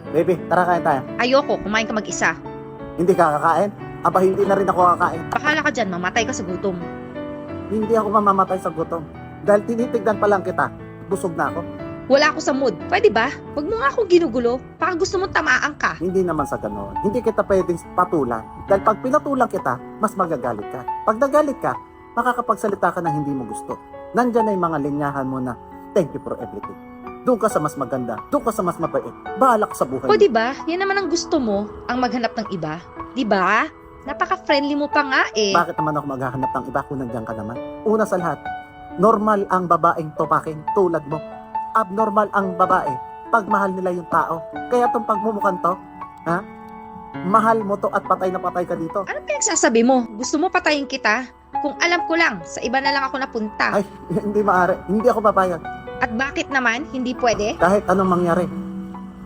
Baby, tara kain tayo. Ayoko, kumain ka mag-isa. Hindi ka kakain? Aba, hindi na rin ako kakain. Bakala ka dyan, mamatay ka sa gutom. Hindi ako mamamatay sa gutom. Dahil tinitignan pa lang kita, busog na ako. Wala ako sa mood. Pwede ba? Huwag mo nga akong ginugulo. Baka gusto mong tamaan ka. Hindi naman sa ganon. Hindi kita pwedeng patulan. Dahil pag pinatulan kita, mas magagalit ka. Pag nagalit ka, makakapagsalita ka na hindi mo gusto. Nandyan na yung mga linyahan mo na, thank you for everything. Doon ka sa mas maganda. Doon ka sa mas mabait. Bahala ka sa buhay. O di ba? Yan naman ang gusto mo, ang maghanap ng iba. Di ba? Napaka-friendly mo pa nga eh. Bakit naman ako maghahanap ng iba kung nandiyan ka naman? Una sa lahat, normal ang babaeng topaking tulad mo. Abnormal ang babae pag mahal nila yung tao. Kaya itong pagmumukan to, ha? Mahal mo to at patay na patay ka dito. Ano pinagsasabi mo? Gusto mo patayin kita? Kung alam ko lang, sa iba na lang ako napunta. Ay, hindi maaari. Hindi ako papayag. At bakit naman? Hindi pwede? Kahit anong mangyari,